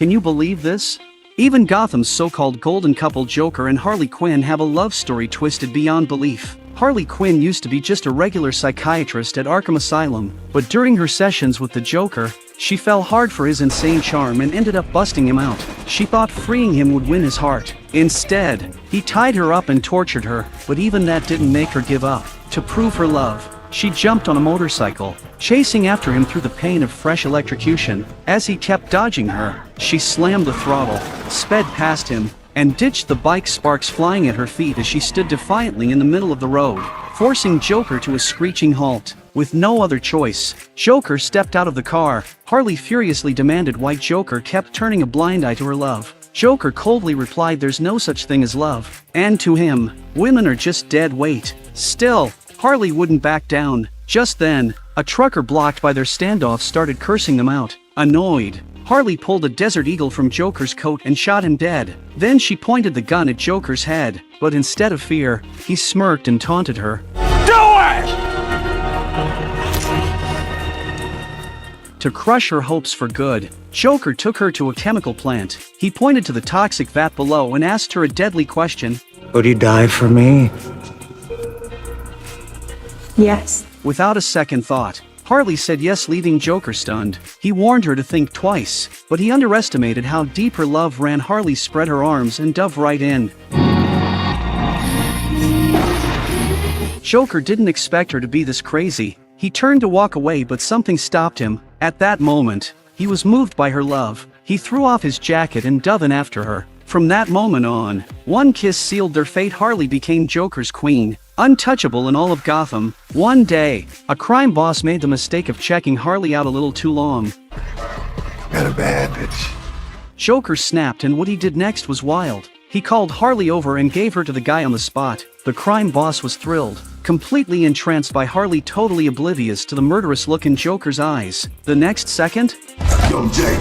Can you believe this? Even Gotham's so-called golden couple Joker and Harley Quinn have a love story twisted beyond belief. Harley Quinn used to be just a regular psychiatrist at Arkham Asylum, but during her sessions with the Joker, she fell hard for his insane charm and ended up busting him out. She thought freeing him would win his heart. Instead, he tied her up and tortured her, but even that didn't make her give up. To prove her love, she jumped on a motorcycle, chasing after him through the pain of fresh electrocution. As he kept dodging her, she slammed the throttle, sped past him, and ditched the bike, sparks flying at her feet as she stood defiantly in the middle of the road, forcing Joker to a screeching halt. With no other choice, Joker stepped out of the car. Harley furiously demanded why Joker kept turning a blind eye to her love. Joker coldly replied there's no such thing as love, and to him, women are just dead weight. Still, Harley wouldn't back down. Just then, a trucker blocked by their standoff started cursing them out. Annoyed, Harley pulled a Desert Eagle from Joker's coat and shot him dead. Then she pointed the gun at Joker's head, but instead of fear, he smirked and taunted her. Do it! To crush her hopes for good, Joker took her to a chemical plant. He pointed to the toxic vat below and asked her a deadly question. Would you die for me? Yes. Without a second thought, Harley said yes, leaving Joker stunned. He warned her to think twice, but he underestimated how deep her love ran. Harley spread her arms and dove right in. Joker didn't expect her to be this crazy. He turned to walk away, but something stopped him. At that moment, he was moved by her love. He threw off his jacket and dove in after her. From that moment on, one kiss sealed their fate. Harley became Joker's queen, untouchable in all of Gotham. One day, a crime boss made the mistake of checking Harley out a little too long. Got a bad bitch. Joker snapped, and what he did next was wild. He called Harley over and gave her to the guy on the spot. The crime boss was thrilled, completely entranced by Harley, totally oblivious to the murderous look in Joker's eyes. The next second, Yo, Jake.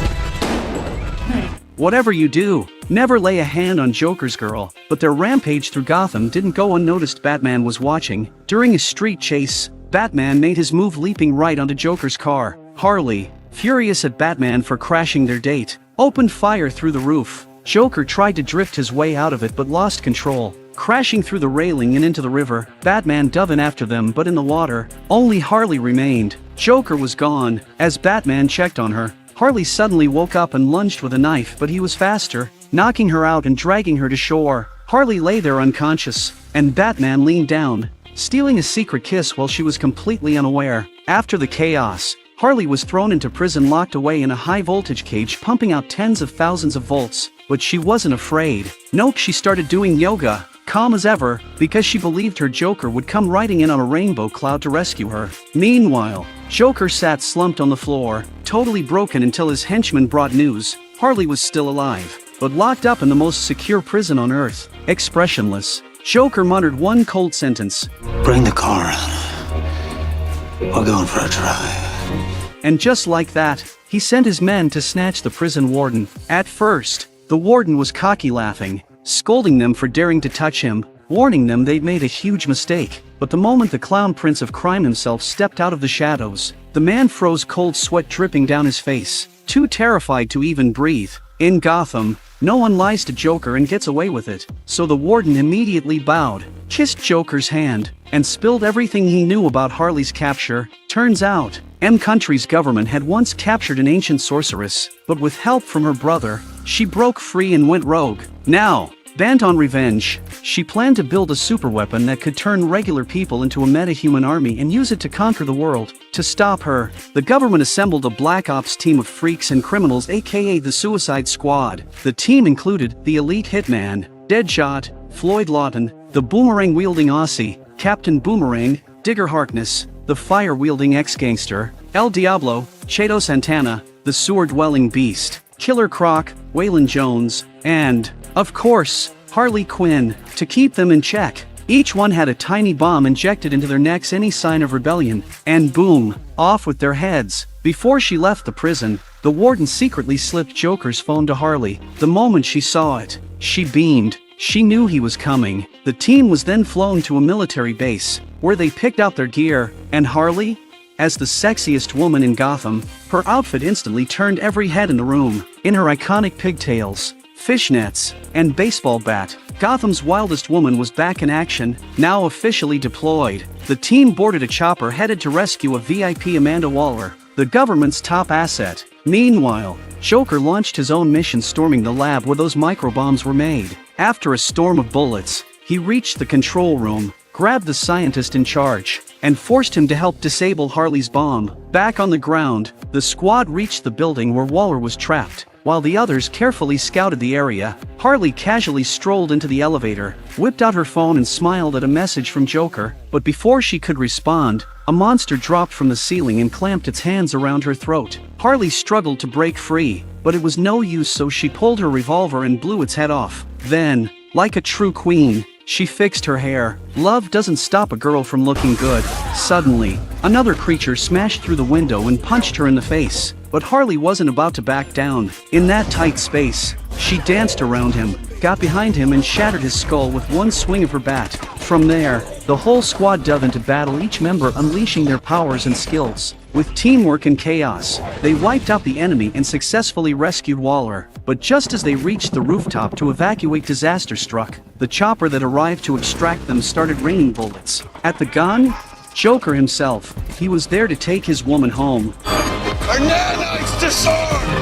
whatever you do, never lay a hand on Joker's girl. But their rampage through Gotham didn't go unnoticed. Batman was watching. During a street chase, Batman made his move, leaping right onto Joker's car. Harley, furious at Batman for crashing their date, opened fire through the roof. Joker tried to drift his way out of it but lost control, crashing through the railing and into the river. Batman dove in after them, but in the water, only Harley remained. Joker was gone. As Batman checked on her, Harley suddenly woke up and lunged with a knife, but he was faster, knocking her out and dragging her to shore. Harley lay there unconscious, and Batman leaned down, stealing a secret kiss while she was completely unaware. After the chaos, Harley was thrown into prison, locked away in a high-voltage cage pumping out tens of thousands of volts. But she wasn't afraid. Nope, she started doing yoga, calm as ever, because she believed her Joker would come riding in on a rainbow cloud to rescue her. Meanwhile, Joker sat slumped on the floor, totally broken, until his henchmen brought news. Harley was still alive, but locked up in the most secure prison on Earth. Expressionless, Joker muttered one cold sentence. Bring the car in. We're going for a drive. And just like that, he sent his men to snatch the prison warden. At first, the warden was cocky, laughing, scolding them for daring to touch him, warning them they'd made a huge mistake. But the moment the clown prince of crime himself stepped out of the shadows, the man froze, cold sweat dripping down his face, too terrified to even breathe. In Gotham, no one lies to Joker and gets away with it. So the warden immediately bowed, kissed Joker's hand, and spilled everything he knew about Harley's capture. Turns out, Country's government had once captured an ancient sorceress, but with help from her brother, she broke free and went rogue. Now, bent on revenge, she planned to build a superweapon that could turn regular people into a metahuman army and use it to conquer the world. To stop her, the government assembled a black ops team of freaks and criminals, aka the Suicide Squad. The team included the elite hitman, Deadshot, Floyd Lawton, the boomerang-wielding Aussie, Captain Boomerang, Digger Harkness, the fire-wielding ex-gangster, El Diablo, Chato Santana, the sewer-dwelling beast, Killer Croc, Waylon Jones, and, of course, Harley Quinn. To keep them in check, each one had a tiny bomb injected into their necks. Any sign of rebellion, and boom, off with their heads. Before she left the prison, the warden secretly slipped Joker's phone to Harley. The moment she saw it, she beamed. She knew he was coming. The team was then flown to a military base, where they picked out their gear, and Harley, as the sexiest woman in Gotham, her outfit instantly turned every head in the room. In her iconic pigtails, fishnets, and baseball bat, Gotham's wildest woman was back in action, now officially deployed. The team boarded a chopper headed to rescue a VIP Amanda Waller, the government's top asset. Meanwhile, Joker launched his own mission, storming the lab where those microbombs were made. After a storm of bullets, he reached the control room, grabbed the scientist in charge, and forced him to help disable Harley's bomb. Back on the ground, the squad reached the building where Waller was trapped. While the others carefully scouted the area, Harley casually strolled into the elevator, whipped out her phone and smiled at a message from Joker, but before she could respond, a monster dropped from the ceiling and clamped its hands around her throat. Harley struggled to break free, but it was no use, so she pulled her revolver and blew its head off. Then, like a true queen, she fixed her hair. Love doesn't stop a girl from looking good. Suddenly, another creature smashed through the window and punched her in the face. But Harley wasn't about to back down. In that tight space, she danced around him, got behind him and shattered his skull with one swing of her bat. From there, the whole squad dove into battle, each member unleashing their powers and skills. With teamwork and chaos, they wiped out the enemy and successfully rescued Waller. But just as they reached the rooftop to evacuate, disaster struck. The chopper that arrived to extract them started raining bullets. At the gun, Joker himself. He was there to take his woman home. Our nanites disarmed!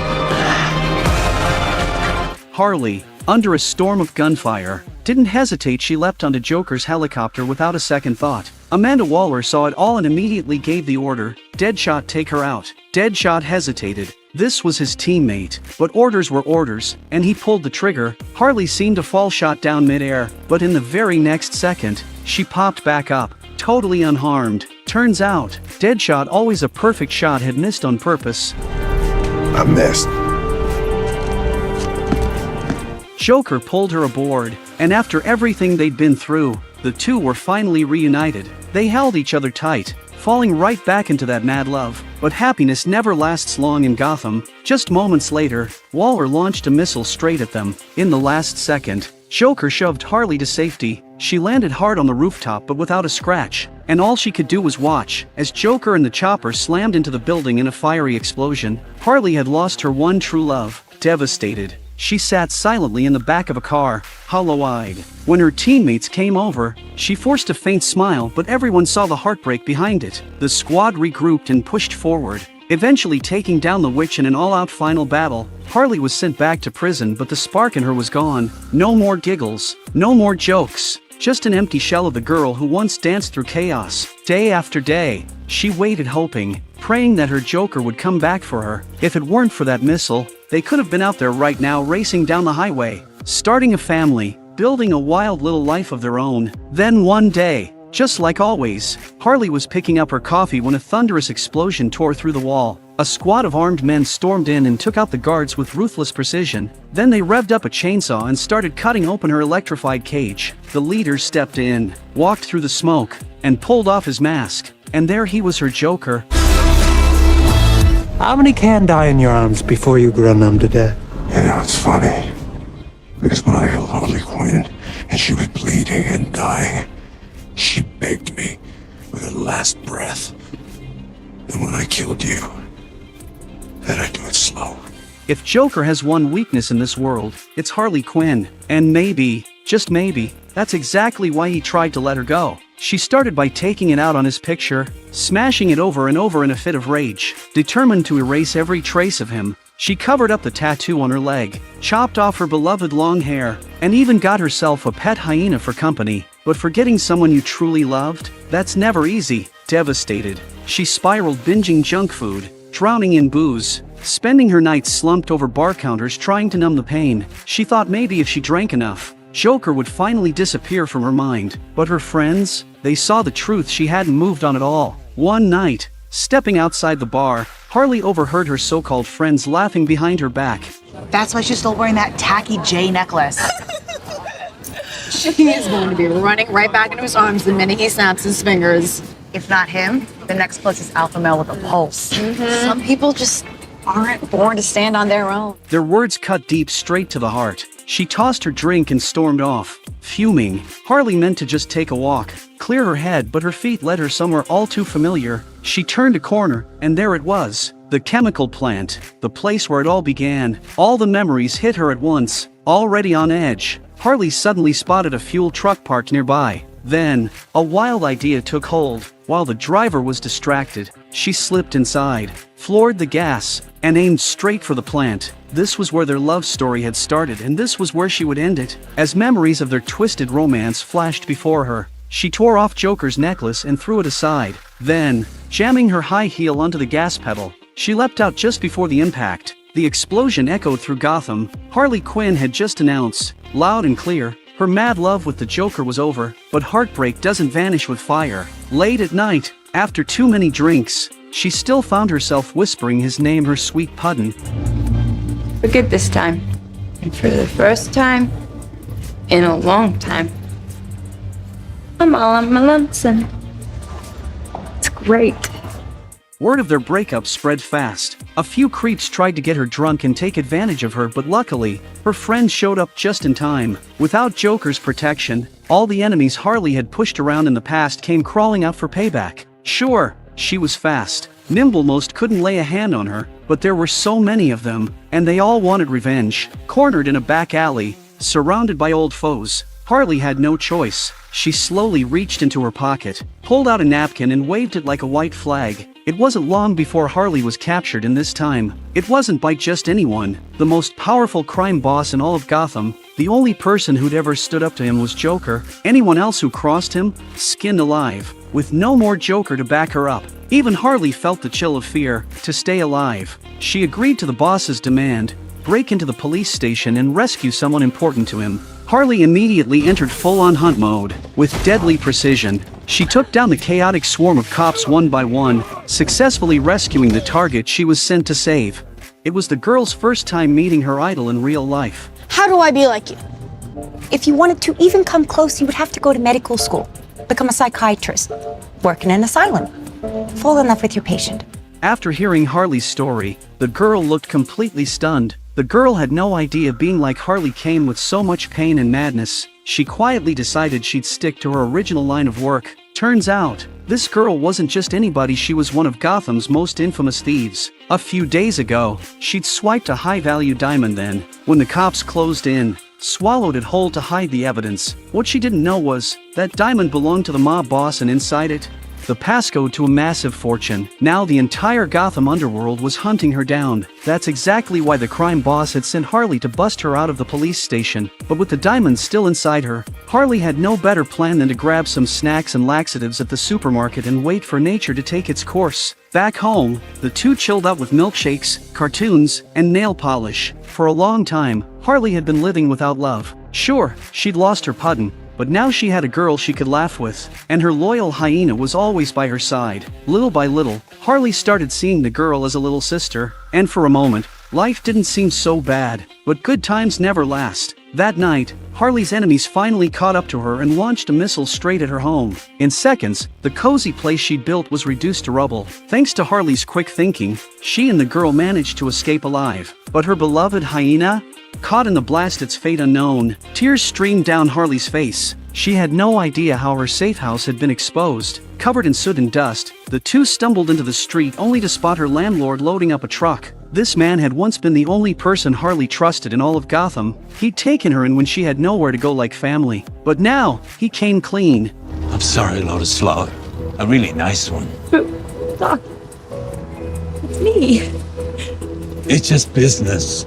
Harley, under a storm of gunfire, didn't hesitate. She leapt onto Joker's helicopter without a second thought. Amanda Waller saw it all and immediately gave the order, "Deadshot, take her out." Deadshot hesitated. This was his teammate, but orders were orders, and he pulled the trigger. Harley seemed to fall shot down midair, but in the very next second, she popped back up, totally unharmed. Turns out, Deadshot, always a perfect shot, had missed on purpose. I missed. Joker pulled her aboard, and after everything they'd been through, the two were finally reunited. They held each other tight, falling right back into that mad love. But happiness never lasts long in Gotham. Just moments later, Waller launched a missile straight at them. In the last second, Joker shoved Harley to safety. She landed hard on the rooftop but without a scratch, and all she could do was watch as Joker and the chopper slammed into the building in a fiery explosion. Harley had lost her one true love. Devastated, she sat silently in the back of a car, hollow-eyed. When her teammates came over, she forced a faint smile, but everyone saw the heartbreak behind it. The squad regrouped and pushed forward, eventually taking down the witch in an all-out final battle. Harley was sent back to prison, but the spark in her was gone. No more giggles, no more jokes, just an empty shell of the girl who once danced through chaos. Day after day, she waited, hoping, praying that her Joker would come back for her. If it weren't for that missile, they could have been out there right now, racing down the highway, starting a family, building a wild little life of their own. Then one day, just like always, Harley was picking up her coffee when a thunderous explosion tore through the wall. A squad of armed men stormed in and took out the guards with ruthless precision. Then they revved up a chainsaw and started cutting open her electrified cage. The leader stepped in, walked through the smoke, and pulled off his mask. And there he was, her Joker. How many can die in your arms before you run them to death? You know, it's funny. Because when I killed Harley Quinn, and she was bleeding and dying, she begged me with her last breath. And when I killed you, then I do it slow. If Joker has one weakness in this world, it's Harley Quinn. And maybe, just maybe, that's exactly why he tried to let her go. She started by taking it out on his picture, smashing it over and over in a fit of rage. Determined to erase every trace of him, she covered up the tattoo on her leg, chopped off her beloved long hair, and even got herself a pet hyena for company. But forgetting someone you truly loved? That's never easy. Devastated, she spiraled, binging junk food, drowning in booze, spending her nights slumped over bar counters trying to numb the pain. She thought maybe if she drank enough, Joker would finally disappear from her mind. But her friends, they saw the truth. She hadn't moved on at all. One night, stepping outside the bar, Harley overheard her so-called friends laughing behind her back. That's why she's still wearing that tacky J necklace. She is going to be running right back into his arms the minute he snaps his fingers. If not him, the next closest alpha male with a pulse. Some people just aren't born to stand on their own. Their words cut deep, straight to the heart. She tossed her drink and stormed off. Fuming, Harley meant to just take a walk, clear her head, but her feet led her somewhere all too familiar. She turned a corner, and there it was. The chemical plant, the place where it all began. All the memories hit her at once. Already on edge, Harley suddenly spotted a fuel truck parked nearby. Then, a wild idea took hold. While the driver was distracted, she slipped inside, floored the gas, and aimed straight for the plant. This was where their love story had started, and this was where she would end it. As memories of their twisted romance flashed before her, she tore off Joker's necklace and threw it aside. Then, jamming her high heel onto the gas pedal, she leapt out just before the impact. The explosion echoed through Gotham. Harley Quinn had just announced, loud and clear, her mad love with the Joker was over, but heartbreak doesn't vanish with fire. Late at night, after too many drinks, she still found herself whispering his name, her sweet puddin'. For good this time. And for the first time in a long time. I'm all on my lonesome. It's great. Word of their breakup spread fast. A few creeps tried to get her drunk and take advantage of her, but luckily, her friend showed up just in time. Without Joker's protection, all the enemies Harley had pushed around in the past came crawling out for payback. Sure, she was fast. Nimble most couldn't lay a hand on her, but there were so many of them, and they all wanted revenge. Cornered in a back alley, surrounded by old foes, Harley had no choice. She slowly reached into her pocket, pulled out a napkin and waved it like a white flag. It wasn't long before Harley was captured, and this time, it wasn't by just anyone. The most powerful crime boss in all of Gotham. The only person who'd ever stood up to him was Joker. Anyone else who crossed him, skinned alive. With no more Joker to back her up, even Harley felt the chill of fear. To stay alive, she agreed to the boss's demand, break into the police station and rescue someone important to him. Harley immediately entered full-on hunt mode. With deadly precision, she took down the chaotic swarm of cops one by one, successfully rescuing the target she was sent to save. It was the girl's first time meeting her idol in real life. How do I be like you? If you wanted to even come close, you would have to go to medical school, become a psychiatrist, work in an asylum, fall in love with your patient. After hearing Harley's story, the girl looked completely stunned. The girl had no idea being like Harley came with so much pain and madness. She quietly decided she'd stick to her original line of work. Turns out, this girl wasn't just anybody, she was one of Gotham's most infamous thieves. A few days ago, she'd swiped a high-value diamond, then, when the cops closed in, swallowed it whole to hide the evidence. What she didn't know was that diamond belonged to the mob boss, and inside it, the passcode to a massive fortune. Now the entire Gotham underworld was hunting her down. That's exactly why the crime boss had sent Harley to bust her out of the police station. But with the diamond still inside her, Harley had no better plan than to grab some snacks and laxatives at the supermarket and wait for nature to take its course. Back home, the two chilled out with milkshakes, cartoons, and nail polish. For a long time, Harley had been living without love. Sure, she'd lost her puddin', but now she had a girl she could laugh with, and her loyal hyena was always by her side. Little by little, Harley started seeing the girl as a little sister, and for a moment, life didn't seem so bad. But good times never last. That night, Harley's enemies finally caught up to her and launched a missile straight at her home. In seconds, the cozy place she'd built was reduced to rubble. Thanks to Harley's quick thinking, she and the girl managed to escape alive. But her beloved hyena? Caught in the blast, its fate unknown. Tears streamed down Harley's face. She had no idea how her safe house had been exposed. Covered in soot and dust, the two stumbled into the street only to spot her landlord loading up a truck. This man had once been the only person Harley trusted in all of Gotham. He'd taken her in when she had nowhere to go like family. But now, he came clean. I'm sorry, Lotus Flower. A really nice one. Doc, it's me. It's just business.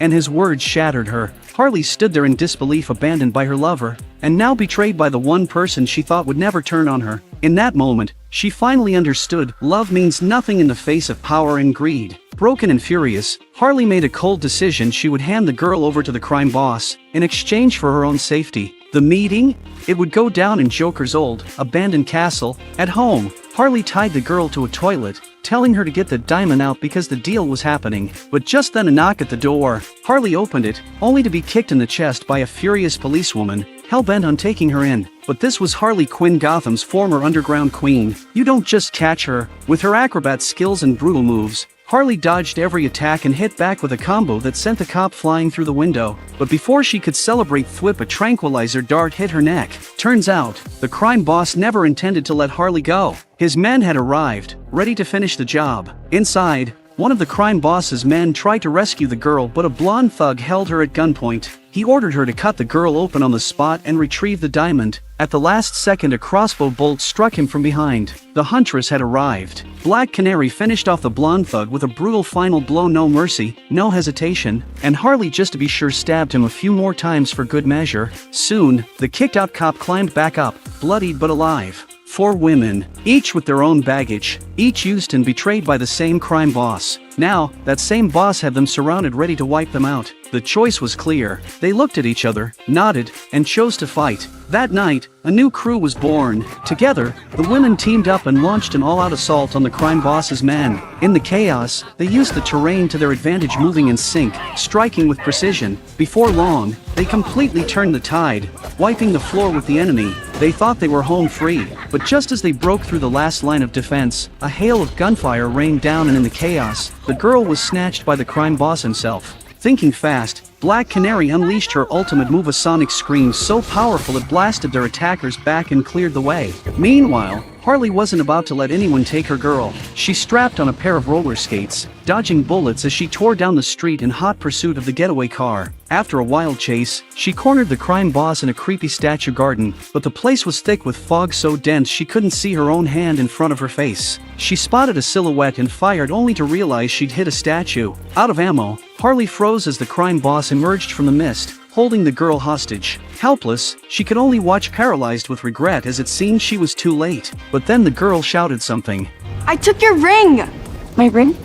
And his words shattered her. Harley stood there in disbelief, abandoned by her lover, and now betrayed by the one person she thought would never turn on her. In that moment, she finally understood love means nothing in the face of power and greed. Broken and furious, Harley made a cold decision: she would hand the girl over to the crime boss, in exchange for her own safety. The meeting? It would go down in Joker's old, abandoned castle. At home, Harley tied the girl to a toilet, telling her to get the diamond out because the deal was happening. But just then a knock at the door. Harley opened it, only to be kicked in the chest by a furious policewoman, hell-bent on taking her in. But this was Harley Quinn, Gotham's former underground queen. You don't just catch her. With her acrobat skills and brutal moves, Harley dodged every attack and hit back with a combo that sent the cop flying through the window. But before she could celebrate, thwip, a tranquilizer dart hit her neck. Turns out, the crime boss never intended to let Harley go. His men had arrived, ready to finish the job. Inside, One of the crime boss's men tried to rescue the girl, but a blonde thug held her at gunpoint. He ordered her to cut the girl open on the spot and retrieve the diamond. At the last second, a crossbow bolt struck him from behind. The huntress had arrived. Black Canary finished off the blonde thug with a brutal final blow, no mercy, no hesitation, and Harley, just to be sure, stabbed him a few more times for good measure. Soon, the kicked-out cop climbed back up, bloodied but alive. 4 women, each with their own baggage, each used and betrayed by the same crime boss. Now, that same boss had them surrounded, ready to wipe them out. The choice was clear. They looked at each other, nodded, and chose to fight. That night, a new crew was born. Together, the women teamed up and launched an all-out assault on the crime boss's men. In the chaos, they used the terrain to their advantage, moving in sync, striking with precision. Before long, they completely turned the tide, wiping the floor with the enemy. They thought they were home free, but just as they broke through the last line of defense, a hail of gunfire rained down, and in the chaos, the girl was snatched by the crime boss himself. Thinking fast, Black Canary unleashed her ultimate move, a sonic scream so powerful it blasted their attackers back and cleared the way. Meanwhile, Harley wasn't about to let anyone take her girl. She strapped on a pair of roller skates, dodging bullets as she tore down the street in hot pursuit of the getaway car. After a wild chase, she cornered the crime boss in a creepy statue garden, but the place was thick with fog so dense she couldn't see her own hand in front of her face. She spotted a silhouette and fired, only to realize she'd hit a statue. Out of ammo, Harley froze as the crime boss emerged from the mist, holding the girl hostage. Helpless, she could only watch, paralyzed with regret, as it seemed she was too late. But then the girl shouted something. I took your ring! My ring?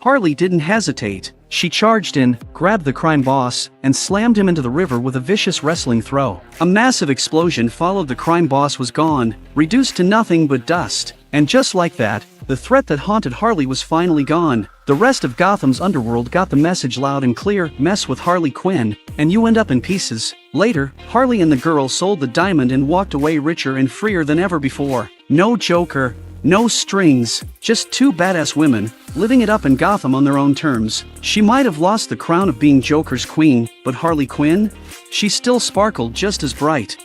Harley didn't hesitate. She charged in, grabbed the crime boss, and slammed him into the river with a vicious wrestling throw. A massive explosion followed. The crime boss was gone, reduced to nothing but dust. And just like that, the threat that haunted Harley was finally gone. The rest of Gotham's underworld got the message loud and clear: mess with Harley Quinn, and you end up in pieces. Later, Harley and the girl sold the diamond and walked away richer and freer than ever before. No Joker, no strings, just 2 badass women, living it up in Gotham on their own terms. She might have lost the crown of being Joker's queen, but Harley Quinn? She still sparkled just as bright.